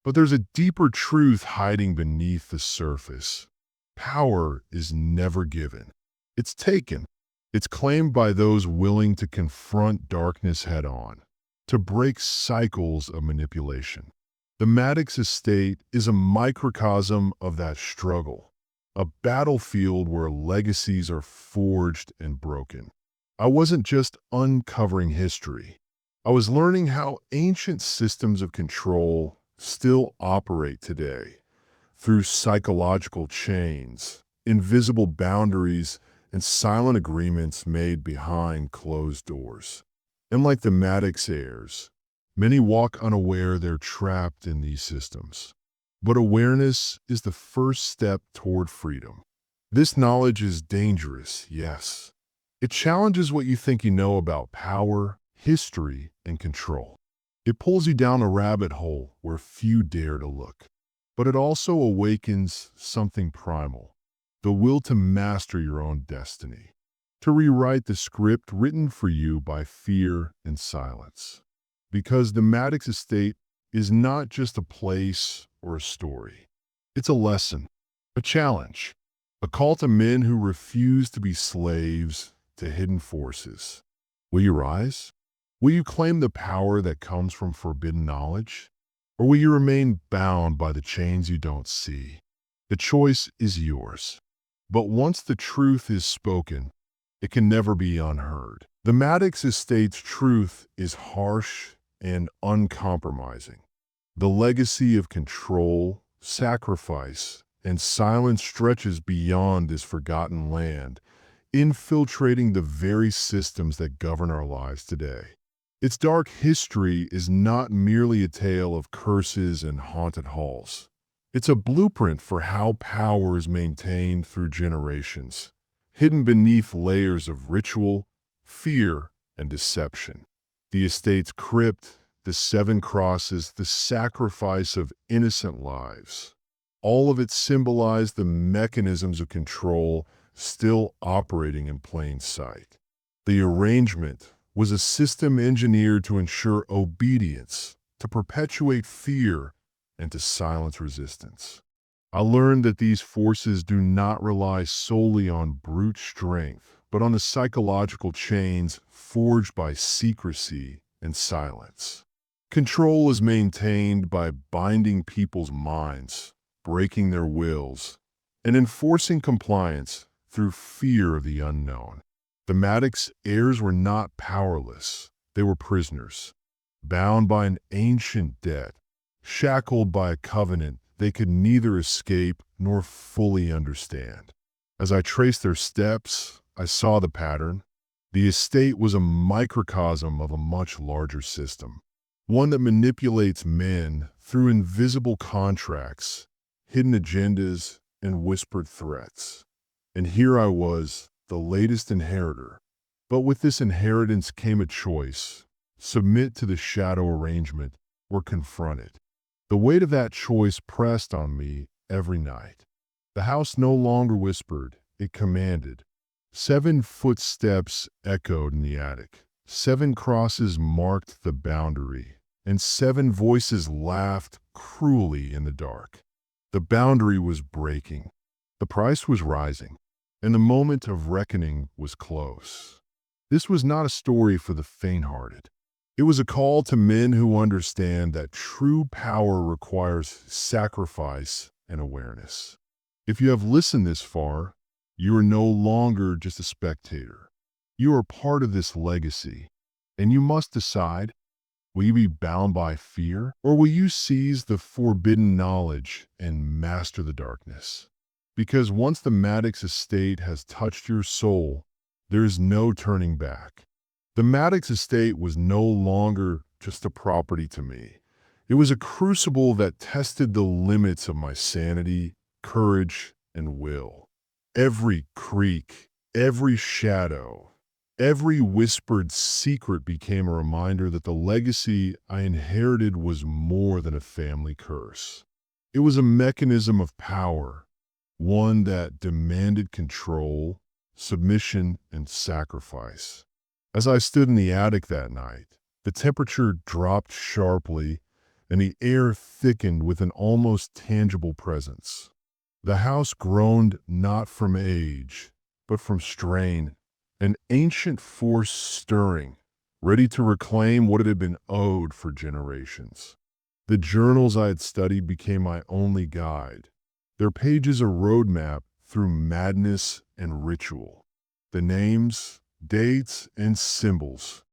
But there's a deeper truth hiding beneath the surface. Power is never given. It's taken. It's claimed by those willing to confront darkness head-on, to break cycles of manipulation. The Maddox Estate is a microcosm of that struggle, a battlefield where legacies are forged and broken. I wasn't just uncovering history. I was learning how ancient systems of control still operate today through psychological chains, invisible boundaries, and silent agreements made behind closed doors. And like the Maddox Heirs, many walk unaware they're trapped in these systems. But awareness is the first step toward freedom. This knowledge is dangerous, yes. It challenges what you think you know about power, history, and control. It pulls you down a rabbit hole where few dare to look. But it also awakens something primal, the will to master your own destiny, to rewrite the script written for you by fear and silence. Because the Maddox Estate is not just a place or a story. It's a lesson, a challenge, a call to men who refuse to be slaves to hidden forces. Will you rise? Will you claim the power that comes from forbidden knowledge? Or will you remain bound by the chains you don't see? The choice is yours. But once the truth is spoken, it can never be unheard. The Maddox Estate's truth is harsh and uncompromising. The legacy of control, sacrifice, and silence stretches beyond this forgotten land, infiltrating the very systems that govern our lives today. Its dark history is not merely a tale of curses and haunted halls. It's a blueprint for how power is maintained through generations, hidden beneath layers of ritual, fear, and deception. The estate's crypt, the 7 crosses, the sacrifice of innocent lives. All of it symbolized the mechanisms of control still operating in plain sight. The arrangement was a system engineered to ensure obedience, to perpetuate fear, and to silence resistance. I learned that these forces do not rely solely on brute strength, but on the psychological chains forged by secrecy and silence. Control is maintained by binding people's minds, breaking their wills, and enforcing compliance through fear of the unknown. The Maddox heirs were not powerless. They were prisoners, bound by an ancient debt, shackled by a covenant they could neither escape nor fully understand. As I traced their steps, I saw the pattern. The estate was a microcosm of a much larger system, one that manipulates men through invisible contracts, hidden agendas, and whispered threats. And here I was, the latest inheritor. But with this inheritance came a choice: submit to the shadow arrangement or confront it. The weight of that choice pressed on me every night. The house no longer whispered, it commanded. 7 footsteps echoed in the attic. 7 crosses marked the boundary, and 7 voices laughed cruelly in the dark. The boundary was breaking, the price was rising, and the moment of reckoning was close. This was not a story for the faint-hearted. It was a call to men who understand that true power requires sacrifice and awareness. If you have listened this far, you are no longer just a spectator. You are part of this legacy, and you must decide, will you be bound by fear, or will you seize the forbidden knowledge and master the darkness? Because once the Maddox estate has touched your soul, there is no turning back. The Maddox estate was no longer just a property to me. It was a crucible that tested the limits of my sanity, courage, and will. Every creak, every shadow, every whispered secret became a reminder that the legacy I inherited was more than a family curse. It was a mechanism of power, one that demanded control, submission, and sacrifice. As I stood in the attic that night, the temperature dropped sharply and the air thickened with an almost tangible presence. The house groaned not from age, but from strain, an ancient force stirring, ready to reclaim what it had been owed for generations. The journals I had studied became my only guide, their pages a roadmap through madness and ritual. The names, dates, and symbols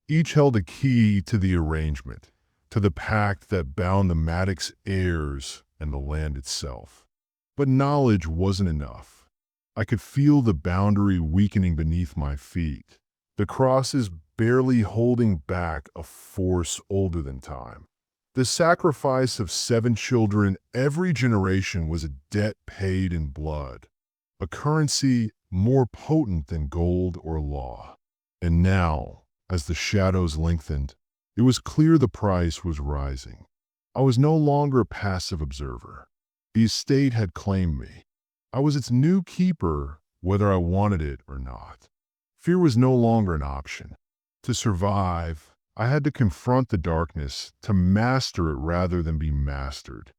each held a key to the arrangement, to the pact that bound the Maddox heirs and the land itself. But knowledge wasn't enough. I could feel the boundary weakening beneath my feet, the crosses barely holding back a force older than time. The sacrifice of 7 children every generation was a debt paid in blood, a currency more potent than gold or law. And now, as the shadows lengthened, it was clear the price was rising. I was no longer a passive observer. The estate had claimed me. I was its new keeper, whether I wanted it or not. Fear was no longer an option. To survive, I had to confront the darkness, to master it rather than be mastered.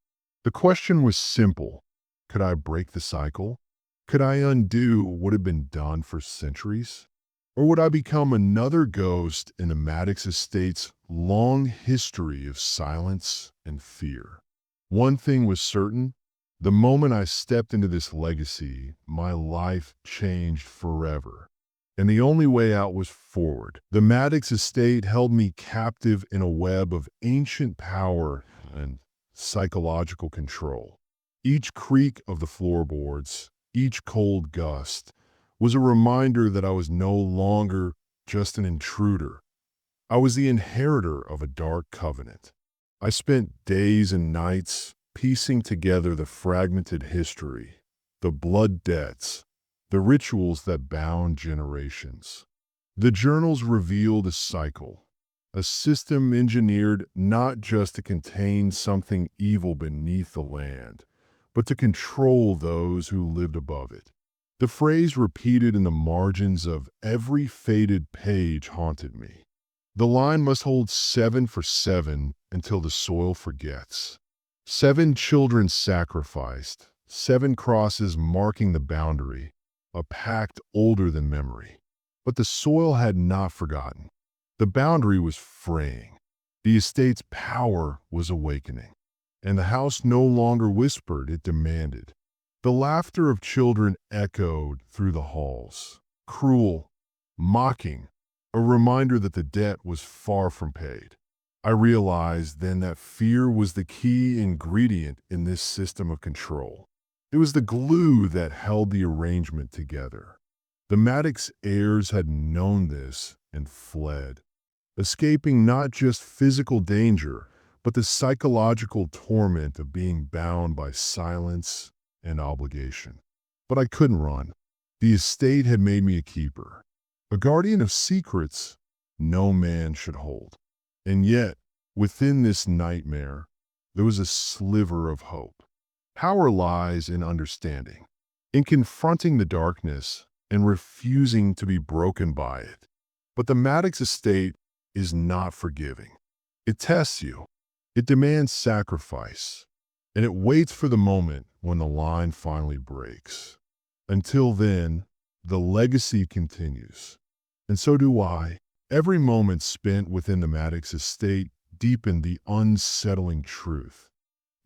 The question was simple. Could I break the cycle? Could I undo what had been done for centuries? Or would I become another ghost in the Maddox estate's long history of silence and fear? One thing was certain. The moment I stepped into this legacy, my life changed forever. And the only way out was forward. The Maddox estate held me captive in a web of ancient power and psychological control. Each creak of the floorboards, each cold gust, was a reminder that I was no longer just an intruder. I was the inheritor of a dark covenant. I spent days and nights piecing together the fragmented history, the blood debts, the rituals that bound generations. The journals revealed a cycle, a system engineered not just to contain something evil beneath the land, but to control those who lived above it. The phrase repeated in the margins of every faded page haunted me. The line must hold 7 for 7 until the soil forgets. 7 children sacrificed, 7 crosses marking the boundary, a pact older than memory. But the soil had not forgotten. The boundary was fraying. The estate's power was awakening. And the house no longer whispered, it demanded. The laughter of children echoed through the halls, cruel, mocking, a reminder that the debt was far from paid. I realized then that fear was the key ingredient in this system of control. It was the glue that held the arrangement together. The Maddox heirs had known this and fled, escaping not just physical danger, but the psychological torment of being bound by silence and obligation. But I couldn't run. The estate had made me a keeper, a guardian of secrets no man should hold. And yet, within this nightmare, there was a sliver of hope. Power lies in understanding, in confronting the darkness and refusing to be broken by it. But the Maddox estate is not forgiving. It tests you. It demands sacrifice. And it waits for the moment when the line finally breaks. Until then, the legacy continues. And so do I. Every moment spent within the Maddox estate deepened the unsettling truth.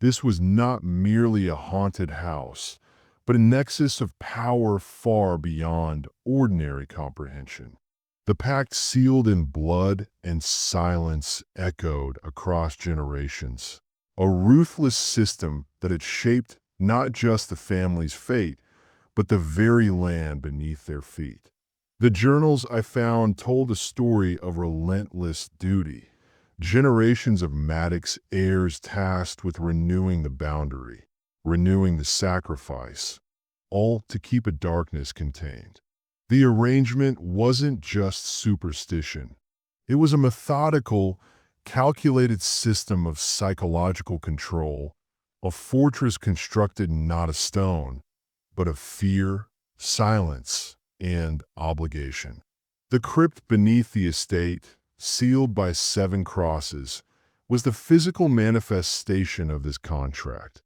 This was not merely a haunted house, but a nexus of power far beyond ordinary comprehension. The pact sealed in blood and silence echoed across generations, a ruthless system that had shaped not just the family's fate, but the very land beneath their feet. The journals I found told a story of relentless duty, generations of Maddox heirs tasked with renewing the boundary, renewing the sacrifice, all to keep a darkness contained. The arrangement wasn't just superstition. It was a methodical, calculated system of psychological control, a fortress constructed not of stone, but of fear, silence, and obligation. The crypt beneath the estate, sealed by 7 crosses, was the physical manifestation of this contract.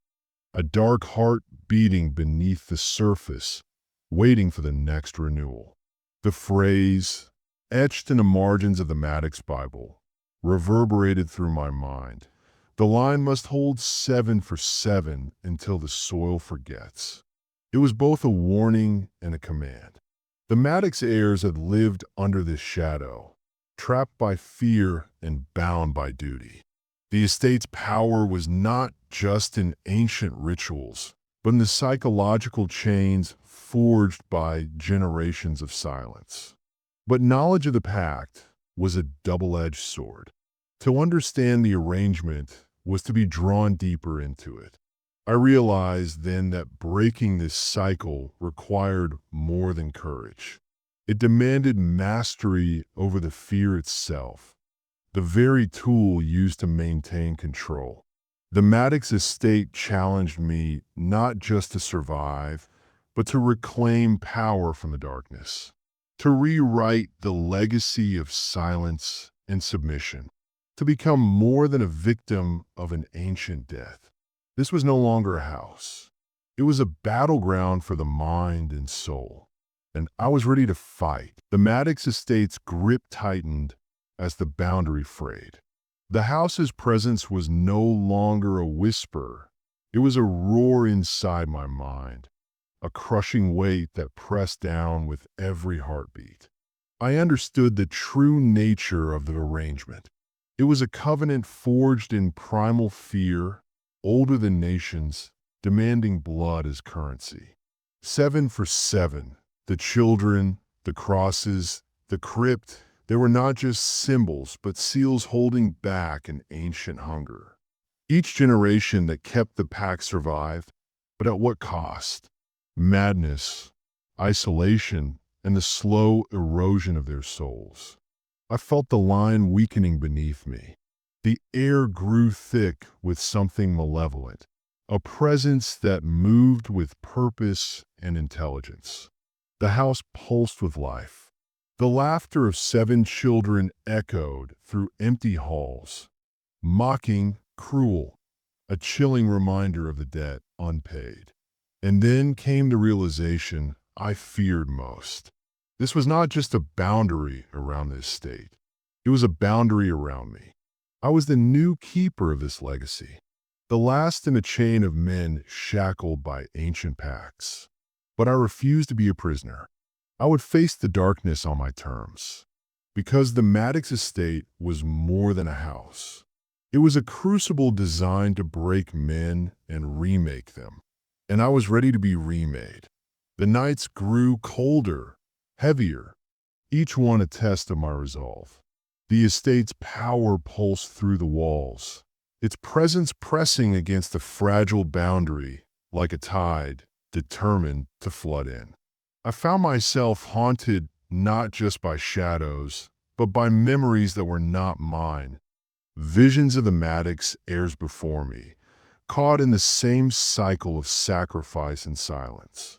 A dark heart beating beneath the surface, waiting for the next renewal. The phrase, etched in the margins of the Maddox Bible, reverberated through my mind. The line must hold 7 for 7 until the soil forgets. It was both a warning and a command. The Maddox heirs had lived under this shadow, trapped by fear and bound by duty. The estate's power was not just in ancient rituals, but in the psychological chains forged by generations of silence. But knowledge of the pact was a double-edged sword. To understand the arrangement was to be drawn deeper into it. I realized then that breaking this cycle required more than courage. It demanded mastery over the fear itself, the very tool used to maintain control. The Maddox estate challenged me not just to survive, but to reclaim power from the darkness, to rewrite the legacy of silence and submission, to become more than a victim of an ancient death. This was no longer a house. It was a battleground for the mind and soul. And I was ready to fight. The Maddox estate's grip tightened as the boundary frayed. The house's presence was no longer a whisper. It was a roar inside my mind, a crushing weight that pressed down with every heartbeat. I understood the true nature of the arrangement. It was a covenant forged in primal fear, older than nations, demanding blood as currency. 7 for 7, the children, the crosses, the crypt, they were not just symbols, but seals holding back an ancient hunger. Each generation that kept the pact survived, but at what cost? Madness, isolation, and the slow erosion of their souls. I felt the line weakening beneath me. The air grew thick with something malevolent, a presence that moved with purpose and intelligence. The house pulsed with life. The laughter of 7 children echoed through empty halls, mocking, cruel, a chilling reminder of the debt unpaid. And then came the realization I feared most. This was not just a boundary around the estate. It was a boundary around me. I was the new keeper of this legacy, the last in a chain of men shackled by ancient pacts. But I refused to be a prisoner. I would face the darkness on my terms, because the Maddox estate was more than a house. It was a crucible designed to break men and remake them, and I was ready to be remade. The nights grew colder, heavier, each one a test of my resolve. The estate's power pulsed through the walls, its presence pressing against the fragile boundary like a tide determined to flood in. I found myself haunted not just by shadows, but by memories that were not mine. Visions of the Maddox heirs before me, caught in the same cycle of sacrifice and silence.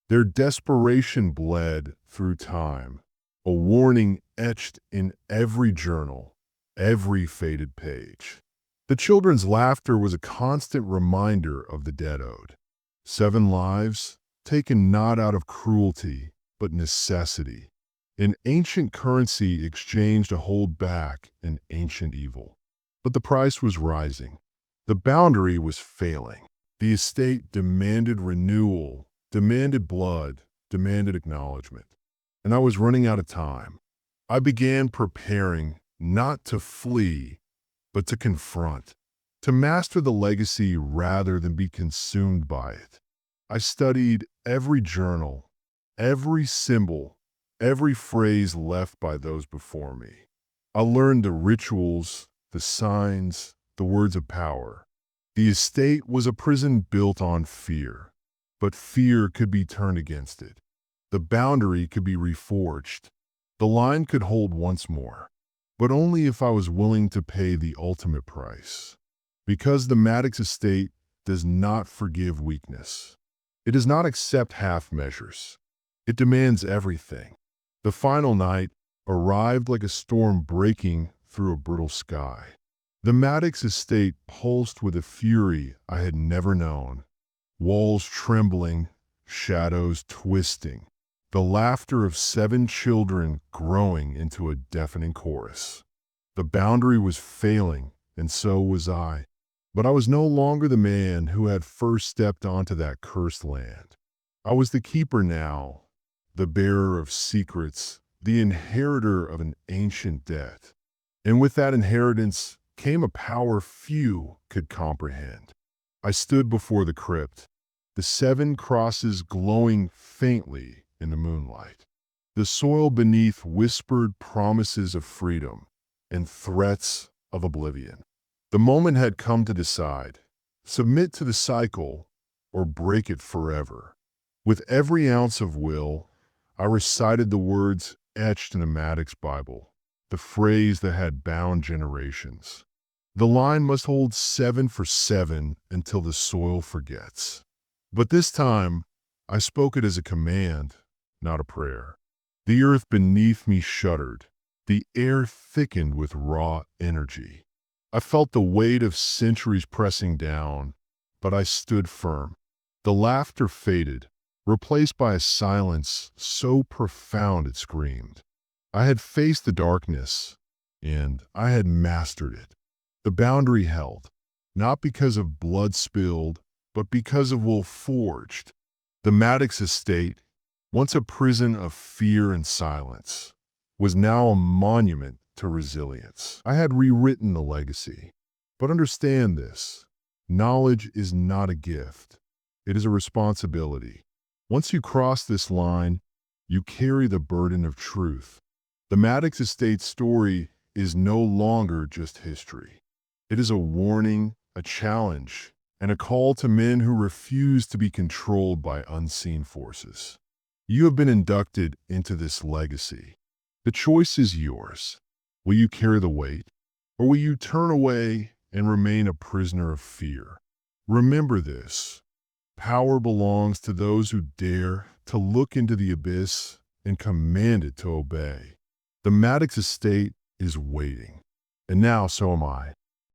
Their desperation bled through time, a warning etched in every journal, every faded page. The children's laughter was a constant reminder of the debt owed. 7 lives, taken not out of cruelty, but necessity. An ancient currency exchanged to hold back an ancient evil. But the price was rising. The boundary was failing. The estate demanded renewal, demanded blood, demanded acknowledgement. And I was running out of time. I began preparing not to flee, but to confront, to master the legacy rather than be consumed by it. I studied every journal, every symbol, every phrase left by those before me. I learned the rituals, the signs, the words of power. The estate was a prison built on fear, but fear could be turned against it. The boundary could be reforged. The line could hold once more, but only if I was willing to pay the ultimate price. Because the Maddox estate does not forgive weakness. It does not accept half measures. It demands everything. The final night arrived like a storm breaking through a brittle sky. The Maddox estate pulsed with a fury I had never known. Walls trembling, shadows twisting, the laughter of 7 children growing into a deafening chorus. The boundary was failing, and so was I. But I was no longer the man who had first stepped onto that cursed land. I was the keeper now, the bearer of secrets, the inheritor of an ancient debt. And with that inheritance came a power few could comprehend. I stood before the crypt, the 7 crosses glowing faintly in the moonlight. The soil beneath whispered promises of freedom and threats of oblivion. The moment had come to decide, submit to the cycle or break it forever. With every ounce of will, I recited the words etched in the Maddox Bible, the phrase that had bound generations. The line must hold 7 for 7 until the soil forgets. But this time, I spoke it as a command, not a prayer. The earth beneath me shuddered. The air thickened with raw energy. I felt the weight of centuries pressing down, but I stood firm. The laughter faded, replaced by a silence so profound it screamed. I had faced the darkness, and I had mastered it. The boundary held, not because of blood spilled, but because of will forged. The Maddox estate, once a prison of fear and silence, was now a monument to resilience. I had rewritten the legacy. But understand this, knowledge is not a gift. It is a responsibility. Once you cross this line, you carry the burden of truth. The Maddox estate story is no longer just history. It is a warning, a challenge, and a call to men who refuse to be controlled by unseen forces. You have been inducted into this legacy. The choice is yours. Will you carry the weight, or will you turn away and remain a prisoner of fear? Remember this. Power belongs to those who dare to look into the abyss and command it to obey. The Maddox estate is waiting, and now so am I.